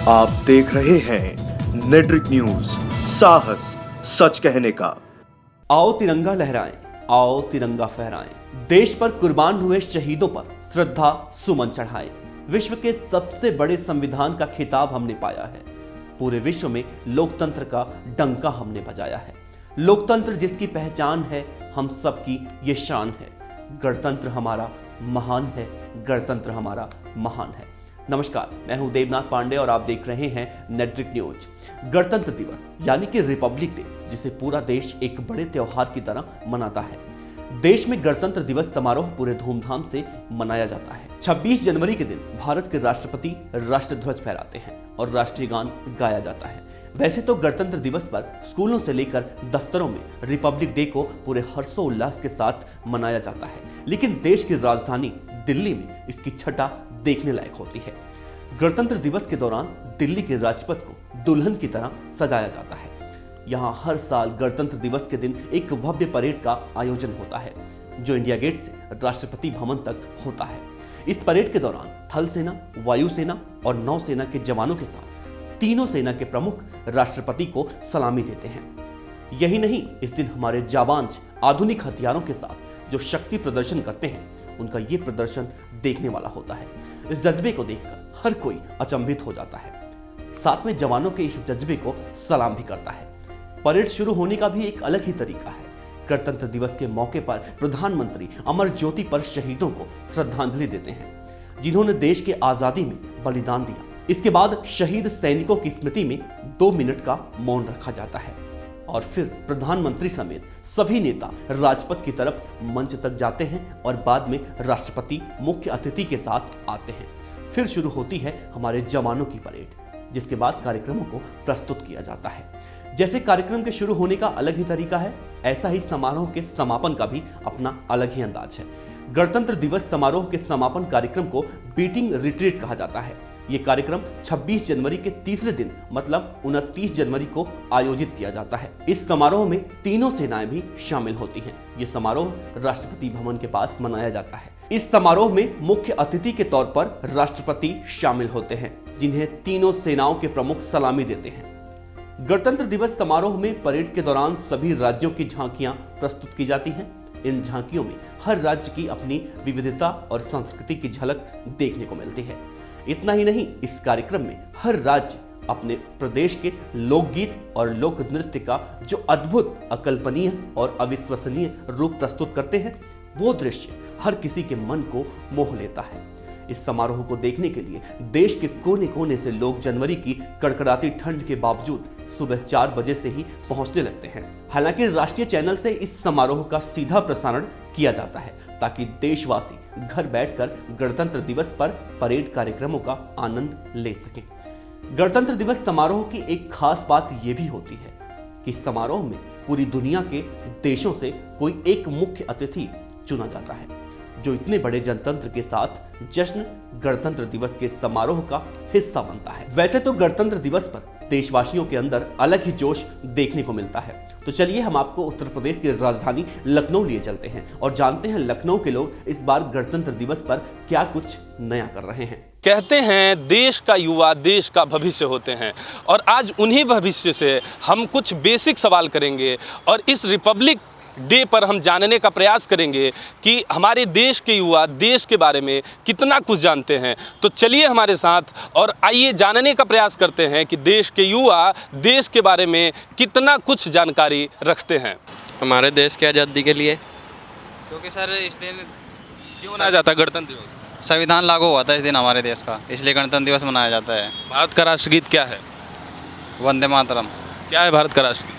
आप देख रहे हैं नेट्रिक न्यूज, साहस सच कहने का। आओ तिरंगा लहराएं, आओ तिरंगा फहराएं, देश पर कुर्बान हुए शहीदों पर श्रद्धा सुमन चढ़ाएं। विश्व के सबसे बड़े संविधान का खिताब हमने पाया है। पूरे विश्व में लोकतंत्र का डंका हमने बजाया है। लोकतंत्र जिसकी पहचान है, हम सबकी ये शान है। गणतंत्र हमारा महान है, गणतंत्र हमारा महान है। नमस्कार, मैं हूं देवनाथ पांडे और आप देख रहे हैं नेट्रिक न्यूज। गणतंत्र दिवस यानी कि रिपब्लिक डे, जिसे पूरा देश एक बड़े त्योहार की तरह मनाता है। देश में गणतंत्र दिवस समारोह पूरे धूमधाम से मनाया जाता है। 26 जनवरी के दिन भारत के राष्ट्रपति राष्ट्रध्वज फहराते हैं और राष्ट्रीय गान गाया जाता है। वैसे तो गणतंत्र दिवस पर स्कूलों से लेकर दफ्तरों में रिपब्लिक डे को पूरे हर्षोल्लास के साथ मनाया जाता है, लेकिन देश की राजधानी दिल्ली में इसकी छटा देखने लायक होती है। गणतंत्र दिवस के दौरान दिल्ली के राजपथ को दुल्हन की तरह सजाया जाता है। यहाँ हर साल गणतंत्र दिवस के दिन एक भव्य परेड का आयोजन होता है, जो इंडिया गेट से राष्ट्रपति भवन तक होता है। इस परेड के दौरान थल सेना, वायुसेना और नौसेना के जवानों के साथ तीनों सेना के प्रमुख राष्ट्रपति को सलामी देते हैं। यही नहीं, इस दिन हमारे जाबांज आधुनिक हथियारों के साथ जो शक्ति प्रदर्शन करते हैं, उनका ये प्रदर्शन देखने वाला होता है। इस जज्बे को देखकर हर कोई अचंभित हो जाता है, साथ में जवानों के इस जज्बे को सलाम भी करता है। परेड शुरू होने का भी एक अलग ही तरीका है। गणतंत्र दिवस के मौके पर प्रधानमंत्री अमर ज्योति पर शहीदों को श्रद्धांजलि देते हैं, जिन्होंने देश के आजादी में बलिदान दिया। इसके बाद शहीद सैनिकों की स्मृति में 2 मिनट का मौन रखा जाता है और फिर प्रधानमंत्री समेत सभी नेता राजपथ की तरफ मंच तक जाते हैं और बाद में राष्ट्रपति मुख्य अतिथि के साथ आते हैं। फिर शुरू होती है हमारे जवानों की परेड, जिसके बाद कार्यक्रमों को प्रस्तुत किया जाता है। जैसे कार्यक्रम के शुरू होने का अलग ही तरीका है, ऐसा ही समारोह के समापन का भी अपना अलग ही अंदाज है। गणतंत्र दिवस समारोह के समापन कार्यक्रम को बीटिंग रिट्रीट कहा जाता है। ये कार्यक्रम 26 जनवरी के तीसरे दिन मतलब 29 जनवरी को आयोजित किया जाता है। इस समारोह में तीनों सेनाएं भी शामिल होती हैं। ये समारोह राष्ट्रपति भवन के पास मनाया जाता है। इस समारोह में मुख्य अतिथि के तौर पर राष्ट्रपति शामिल होते हैं, जिन्हें तीनों सेनाओं के प्रमुख सलामी देते हैं। गणतंत्र दिवस समारोह में परेड के दौरान सभी राज्यों की झांकियां प्रस्तुत की जाती हैं। इन झांकियों में हर राज्य की अपनी विविधता और संस्कृति की झलक देखने को मिलती है। इतना ही नहीं, इस कार्यक्रम में हर राज्य अपने प्रदेश के लोकगीत और लोक नृत्य का जो अद्भुत, अकल्पनीय और अविश्वसनीय रूप प्रस्तुत करते हैं, वो दृश्य हर किसी के मन को मोह लेता है। इस समारोह को देखने के लिए देश के कोने कोने से लोग जनवरी की कड़कड़ाती ठंड के बावजूद सुबह 4 बजे से ही पहुंचने लगते हैं। हालांकि राष्ट्रीय चैनल से इस समारोह का सीधा प्रसारण किया जाता है, ताकि देशवासी घर बैठकर गणतंत्र दिवस पर परेड कार्यक्रमों का आनंद ले सकें। गणतंत्र दिवस समारोह की एक खास बात यह भी होती है कि समारोह में पूरी दुनिया के देशों से कोई एक मुख्य अतिथि चुना जाता है, जो इतने बड़े जनतंत्र के साथ जश्न गणतंत्र दिवस के समारोह का हिस्सा बनता है। वैसे तो गणतंत्र दिवस पर देशवासियों के अंदर अलग ही जोश देखने को मिलता है। तो चलिए हम आपको उत्तर प्रदेश की राजधानी लखनऊ लिए चलते हैं और जानते हैं लखनऊ के लोग इस बार गणतंत्र दिवस पर क्या कुछ नया कर रहे हैं। कहते हैं देश का युवा देश का भविष्य होते हैं, और आज उन्हीं भविष्य से हम कुछ बेसिक सवाल करेंगे और इस रिपब्लिक डे पर हम जानने का प्रयास करेंगे कि हमारे देश के युवा देश के बारे में कितना कुछ जानते हैं। तो चलिए हमारे साथ और आइए जानने का प्रयास करते हैं कि देश के युवा देश के बारे में कितना कुछ जानकारी रखते हैं। हमारे देश की आज़ादी के लिए, क्योंकि सर इस दिन क्यों मनाया जाता है गणतंत्र दिवस? संविधान लागू हुआ था इस दिन हमारे देश का, इसलिए गणतंत्र दिवस मनाया जाता है। भारत का राष्ट्रगीत क्या है? वंदे मातरम। क्या है भारत का राष्ट्रगीत?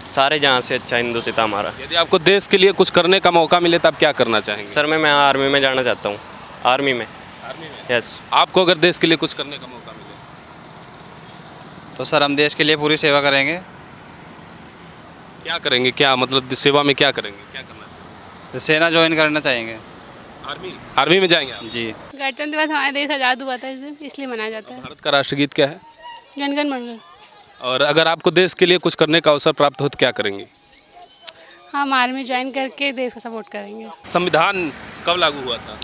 सारे जहाँ से अच्छा हिंदुस्तान हमारा। यदि आपको देश के लिए कुछ करने का मौका मिले तो आप क्या करना चाहेंगे? सर मैं आर्मी में जाना चाहता हूँ। आर्मी में यस। आपको अगर देश के लिए कुछ करने का मौका मिले तो सर हम देश के लिए पूरी सेवा करेंगे। क्या करेंगे? क्या मतलब सेवा में क्या करेंगे? क्या करना चाहेंगे? तो सेना ज्वाइन करना चाहेंगे। आर्मी में जाएंगे आप? जी। गणतंत्र दिवस हमारा देश आज़ाद हुआ था इस दिन, इसलिए मनाया जाता है। भारत का राष्ट्रगीत क्या है? जन गण मन गण। और अगर आपको देश के लिए कुछ करने का अवसर प्राप्त हो तो क्या करेंगे? हम आर्मी ज्वाइन करके देश का सपोर्ट करेंगे। संविधान कब लागू हुआ था?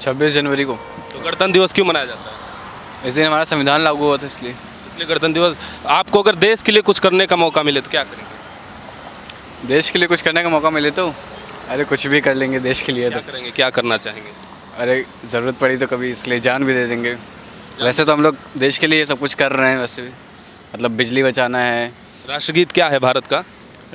26 जनवरी को। तो गणतंत्र दिवस क्यों मनाया जाता है? इस दिन हमारा संविधान लागू हुआ था इसलिए। इसलिए गणतंत्र दिवस। आपको अगर देश के लिए कुछ करने का मौका मिले तो क्या करेंगे? देश के लिए कुछ करने का मौका मिले तो अरे कुछ भी कर लेंगे देश के लिए। क्या तो करेंगे, क्या करना चाहेंगे? अरे ज़रूरत पड़ी तो कभी इसके लिए जान भी दे देंगे। वैसे तो हम लोग देश के लिए सब कुछ कर रहे हैं, वैसे भी मतलब बिजली बचाना है। राष्ट्रगीत क्या है भारत का?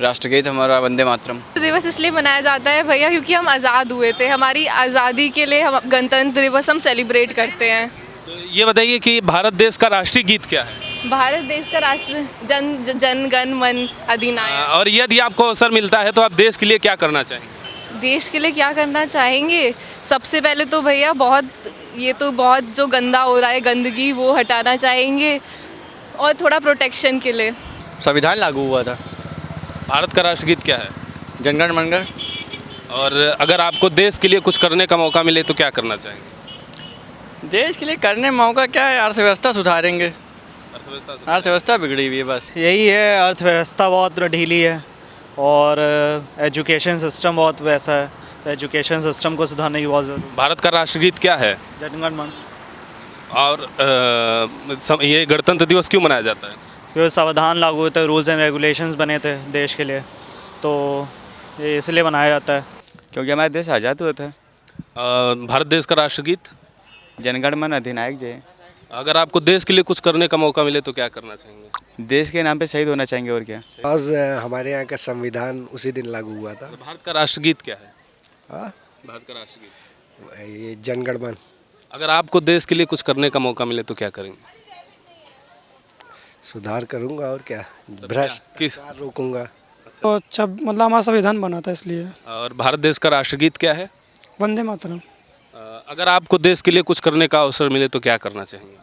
राष्ट्रगीत हमारा वंदे मातरम। दिवस इसलिए मनाया जाता है भैया क्योंकि हम आज़ाद हुए थे। हमारी आज़ादी के लिए हम गणतंत्र दिवस हम सेलिब्रेट करते हैं। तो ये बताइए कि भारत देश का राष्ट्रीय गीत क्या है? भारत देश का राष्ट्र जन गण मन अधिनायक। और यदि आपको अवसर मिलता है तो आप देश के लिए क्या करना चाहेंगे? देश के लिए क्या करना चाहेंगे? सबसे पहले तो भैया बहुत जो गंदा हो रहा है गंदगी वो हटाना चाहेंगे और थोड़ा प्रोटेक्शन के लिए। संविधान लागू हुआ था। भारत का राष्ट्रगीत क्या है? जनगण मनगण। और अगर आपको देश के लिए कुछ करने का मौका मिले तो क्या करना चाहेंगे? देश के लिए करने मौका क्या है, अर्थव्यवस्था सुधारेंगे। अर्थव्यवस्था बिगड़ी हुई है बस। यही है, अर्थव्यवस्था बहुत ढीली है और एजुकेशन सिस्टम बहुत वैसा है, तो एजुकेशन सिस्टम को सुधारने की बहुत ज़रूरत है। भारत का राष्ट्रगीत क्या है? जनगण मन। और ये गणतंत्र दिवस क्यों मनाया जाता है? क्योंकि संविधान लागू हुए थे, रूल्स एंड रेगुलेशंस बने थे देश के लिए, तो ये इसलिए मनाया जाता है। क्योंकि हमारा देश आज़ाद हुआ था। भारत देश का राष्ट्रगीत? जनगण मन अधिनायक जय। अगर आपको देश के लिए कुछ करने का मौका मिले तो क्या करना चाहेंगे? देश के नाम पे शहीद होना चाहेंगे और क्या। आज हमारे यहाँ का संविधान उसी दिन लागू हुआ था। भारत का राष्ट्रगीत क्या है? हाँ, भारत का राष्ट्रगीत ये जनगण मन। अगर आपको देश के लिए कुछ करने का मौका मिले तो क्या करेंगे? सुधार करूँगा और क्या, भ्रष्टाचार रोकूंगा। तो अच्छा मतलब हमारा संविधान बना था इसलिए। और भारत देश का राष्ट्रगीत क्या है? वंदे मातरम। अगर आपको देश के लिए कुछ करने का अवसर मिले तो क्या करना चाहेंगे?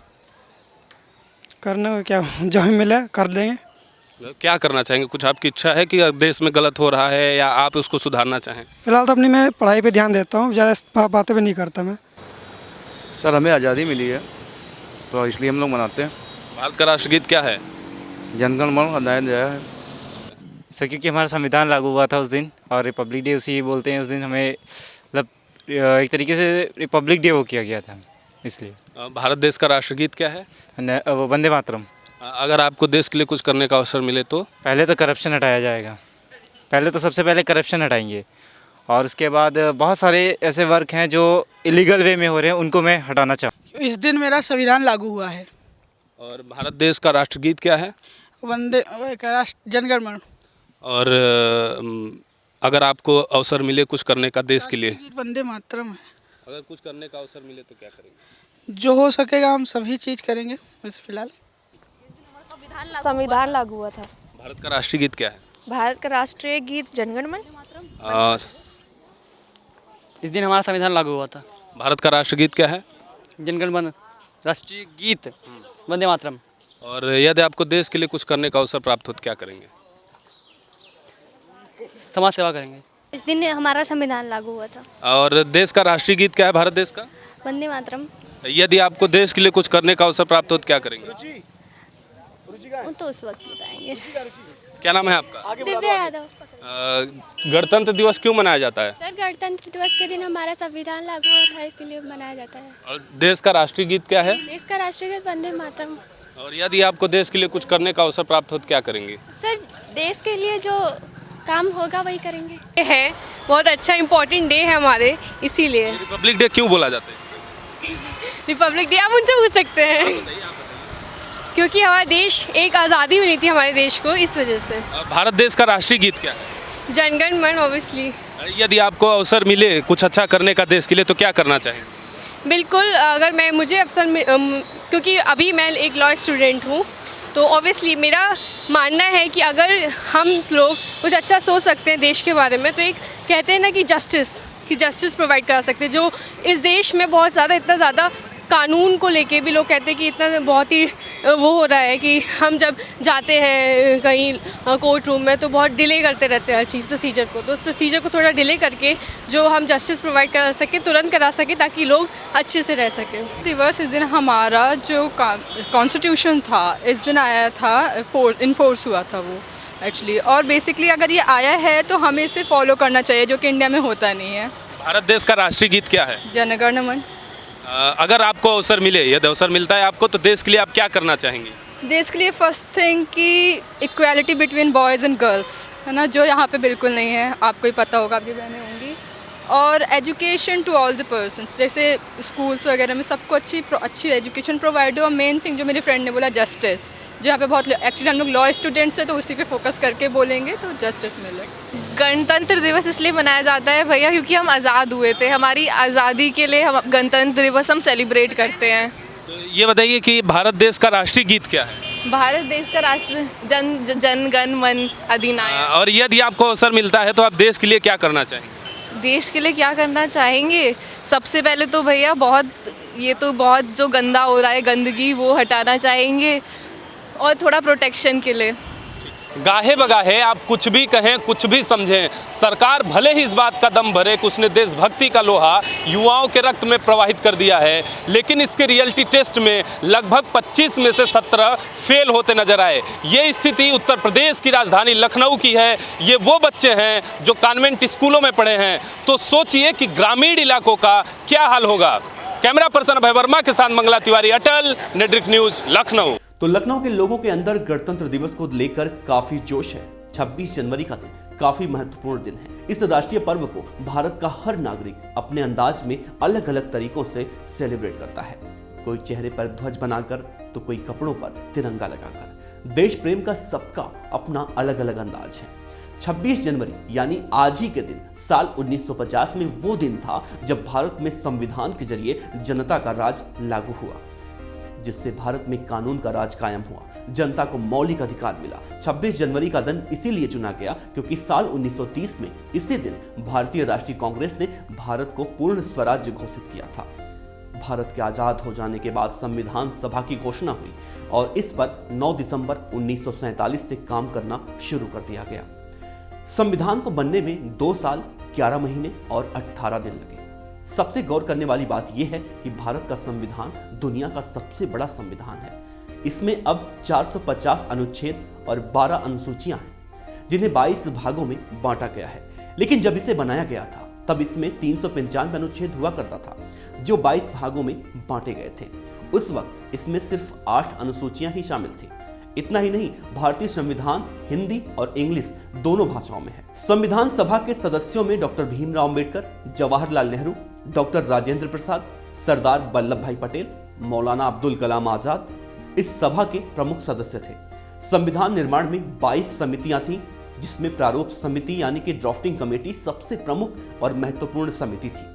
करने को क्या, जो भी मिले कर देंगे। क्या करना चाहेंगे? कुछ आपकी इच्छा है कि देश में गलत हो रहा है या आप उसको सुधारना चाहें? फिलहाल तो अपनी मैं पढ़ाई पे ध्यान देता हूँ, ज़्यादा बातें भी नहीं करता मैं। सर हमें आज़ादी मिली है तो इसलिए हम लोग मनाते हैं। भारत का राष्ट्रगीत क्या है? जनगण मन अधिनायक जय है। सर क्योंकि हमारा संविधान लागू हुआ था उस दिन, और रिपब्लिक डे उसी बोलते हैं, उस दिन हमें मतलब एक तरीके से रिपब्लिक डे वो किया गया था इसलिए। भारत देश का राष्ट्रगीत क्या है? वंदे मातरम। अगर आपको देश के लिए कुछ करने का अवसर मिले तो? पहले तो करप्शन हटाया जाएगा, पहले तो सबसे पहले करप्शन हटाएंगे, और उसके बाद बहुत सारे ऐसे वर्क हैं जो इलीगल वे में हो रहे हैं, उनको मैं हटाना चाहूँ। इस दिन मेरा संविधान लागू हुआ है। और भारत देश का राष्ट्रगीत क्या है? वंदे जनगण मन। और अगर आपको अवसर मिले कुछ करने का देश के लिए? वंदे मातरम है। अगर कुछ करने का अवसर मिले तो क्या करेंगे? जो हो सकेगा हम सभी चीज़ करेंगे। वैसे फिलहाल संविधान लागू हुआ था। भारत का राष्ट्रीय गीत क्या है? भारत का राष्ट्रीय गीत जनगण मन। और इस दिन हमारा संविधान लागू हुआ था। भारत का राष्ट्रगीत क्या है? जनगण मन। राष्ट्रीय गीत वंदे मातरम। और यदि आपको देश के लिए कुछ करने का अवसर प्राप्त हो तो क्या करेंगे? समाज सेवा करेंगे। इस दिन हमारा संविधान लागू हुआ था। और देश का राष्ट्रीय गीत क्या है भारत देश का? वंदे मातरम। यदि आपको देश के लिए कुछ करने का अवसर प्राप्त हो तो क्या करेंगे? वो तो उस वक्त बताएंगे। क्या नाम है आपका? दिव्या यादव। गणतंत्र दिवस क्यों मनाया जाता है? सर गणतंत्र दिवस के दिन हमारा संविधान लागू हुआ था, इसलिए मनाया जाता है। और देश का राष्ट्रीय गीत क्या है? देश का राष्ट्रीय गीत वंदे मातरम। और यदि आपको देश के लिए कुछ करने का अवसर प्राप्त हो तो क्या करेंगे? सर देश के लिए जो काम होगा वही करेंगे। है बहुत अच्छा इम्पोर्टेंट डे है हमारे, इसीलिए। रिपब्लिक डे क्यों बोला जाता है? रिपब्लिक डे आप उनसे पूछ सकते हैं। क्योंकि हमारा देश एक आज़ादी मिली थी हमारे देश को, इस वजह से। और भारत देश का राष्ट्रीय गीत क्या है? जनगण मन ऑब्वियसली। यदि आपको अवसर मिले कुछ अच्छा करने का देश के लिए तो क्या करना चाहेंगे? बिल्कुल, अगर मैं मुझे अवसर क्योंकि अभी मैं एक लॉ स्टूडेंट हूँ, तो ऑब्वियसली मेरा मानना है कि अगर हम लोग कुछ अच्छा सोच सकते हैं देश के बारे में, तो एक कहते हैं ना कि जस्टिस प्रोवाइड करा सकते हैं। जो इस देश में बहुत ज़्यादा इतना ज़्यादा कानून को लेके भी लोग कहते हैं कि इतना बहुत ही वो हो रहा है कि हम जब जाते हैं कहीं कोर्ट रूम में तो बहुत डिले करते रहते हैं हर चीज़ प्रोसीजर को। तो उस प्रोसीजर को थोड़ा डिले करके जो हम जस्टिस प्रोवाइड करा सकें, तुरंत करा सकें, ताकि लोग अच्छे से रह सकें। दिवस इस दिन हमारा जो कॉन्स्टिट्यूशन था इस दिन आया था, इन्फोर्स हुआ था वो एक्चुअली। और बेसिकली अगर ये आया है तो हमें इसे फॉलो करना चाहिए, जो कि इंडिया में होता नहीं है। भारत देश का राष्ट्रीय गीत क्या है? जनगण मन। अगर आपको अवसर मिले, यदि अवसर मिलता है आपको, तो देश के लिए आप क्या करना चाहेंगे? देश के लिए फर्स्ट थिंग कि equality between boys and girls, है ना, जो यहाँ पे बिल्कुल नहीं है, आपको ही पता होगा, आपकी बहनें होंगी। और education to all the persons, जैसे स्कूल्स वगैरह में सबको अच्छी एजुकेशन प्रोवाइड हो। और मेन थिंग जो मेरी फ्रेंड ने बोला, जस्टिस, जो यहाँ पे बहुत, एक्चुअली हम लोग लॉ स्टूडेंट्स हैं तो उसी पे फोकस करके बोलेंगे तो जस्टिस मिले। गणतंत्र दिवस इसलिए मनाया जाता है भैया क्योंकि हम आज़ाद हुए थे, हमारी आज़ादी के लिए हम गणतंत्र दिवस हम सेलिब्रेट करते हैं। तो ये बताइए कि भारत देश का राष्ट्रीय गीत क्या है? भारत देश का राष्ट्र जन गण मन अधिनायक। और यदि आपको अवसर मिलता है तो आप देश के लिए क्या करना चाहेंगे? देश के लिए क्या करना चाहेंगे? सबसे पहले तो भैया बहुत जो गंदा हो रहा है, गंदगी, वो हटाना चाहेंगे और थोड़ा प्रोटेक्शन के लिए। गाहे बगाहे आप कुछ भी कहें, कुछ भी समझें, सरकार भले ही इस बात का दम भरे कि उसने देशभक्ति का लोहा युवाओं के रक्त में प्रवाहित कर दिया है, लेकिन इसके रियलिटी टेस्ट में लगभग 25 में से 17 फेल होते नजर आए। ये स्थिति उत्तर प्रदेश की राजधानी लखनऊ की है। ये वो बच्चे हैं जो कॉन्वेंट स्कूलों में पढ़े हैं। तो सोचिए कि ग्रामीण इलाकों का क्या हाल होगा। कैमरा पर्सन अभय वर्मा के साथ मंगला तिवारी, अटल, नेटवर्क न्यूज, लखनऊ। तो लखनऊ के लोगों के अंदर गणतंत्र दिवस को लेकर काफी जोश है। 26 जनवरी का दिन काफी महत्वपूर्ण दिन है। इस राष्ट्रीय पर्व को भारत का हर नागरिक अपने अंदाज में अलग अलग तरीकों से सेलिब्रेट करता है। कोई चेहरे पर ध्वज बनाकर, तो कोई कपड़ों पर तिरंगा लगाकर। देश प्रेम का सबका अपना अलग अलग अंदाज है। 26 जनवरी यानी आज ही के दिन साल 1950 में वो दिन था जब भारत में संविधान के जरिए जनता का राज लागू हुआ, जिससे भारत में कानून का राज कायम हुआ, जनता को मौलिक अधिकार मिला। 26 जनवरी का दिन इसीलिए चुना गया क्योंकि साल 1930 में इसी दिन भारतीय राष्ट्रीय कांग्रेस ने भारत को पूर्ण स्वराज्य घोषित किया था। भारत के आजाद हो जाने के बाद संविधान सभा की घोषणा हुई और इस पर 9 दिसंबर 1947 से काम करना शुरू कर दिया गया। संविधान को बनने में 2 साल 11 महीने और 18 दिन लगे। सबसे गौर करने वाली बात यह है कि भारत का संविधान दुनिया का सबसे बड़ा संविधान है। इसमें अब 450 अनुच्छेद और 12 अनुसूचियां हैं, जिन्हें 22 भागों में बांटा गया है। लेकिन जब इसे बनाया गया था तब इसमें 395 अनुच्छेद हुआ करता था, जो 22 भागों में बांटे गए थे। उस वक्त इसमें सिर्फ 8 अनुसूचियां ही शामिल थी। इतना ही नहीं, भारतीय संविधान हिंदी और इंग्लिश दोनों भाषाओं में है। संविधान सभा के सदस्यों में डॉक्टर भीमराव अंबेडकर, जवाहरलाल नेहरू, डॉक्टर राजेंद्र प्रसाद, सरदार वल्लभ भाई पटेल, मौलाना अब्दुल कलाम आजाद इस सभा के प्रमुख सदस्य थे। संविधान निर्माण में 22 समितियां थीं, जिसमें प्रारूप समिति यानी कि ड्राफ्टिंग कमेटी सबसे प्रमुख और महत्वपूर्ण समिति थी।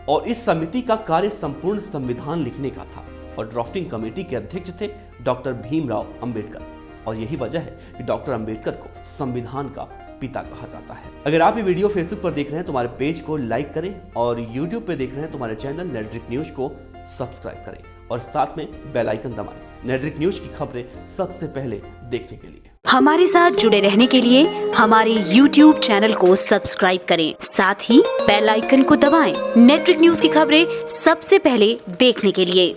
और इस समिति का कार्य संपूर्ण संविधान लिखने का था और ड्राफ्टिंग कमेटी के अध्यक्ष थे डॉक्टर भीमराव अंबेडकर। और यही वजह है कि डॉक्टर अंबेडकर को संविधान का पिता कहा जाता है। अगर आप ये वीडियो फेसबुक पर देख रहे हैं तो हमारे पेज को लाइक करें और यूट्यूब पे देख रहे हैं तो हमारे चैनल नेटवर्क न्यूज को सब्सक्राइब करें और साथ में बेल आइकन दबाएं नेटवर्क न्यूज की खबरें सबसे पहले देखने के लिए। हमारे साथ जुड़े रहने के लिए हमारे YouTube चैनल को सब्सक्राइब करें, साथ ही बेल आइकन को दबाएं नेटवर्क न्यूज की खबरें सबसे पहले देखने के लिए।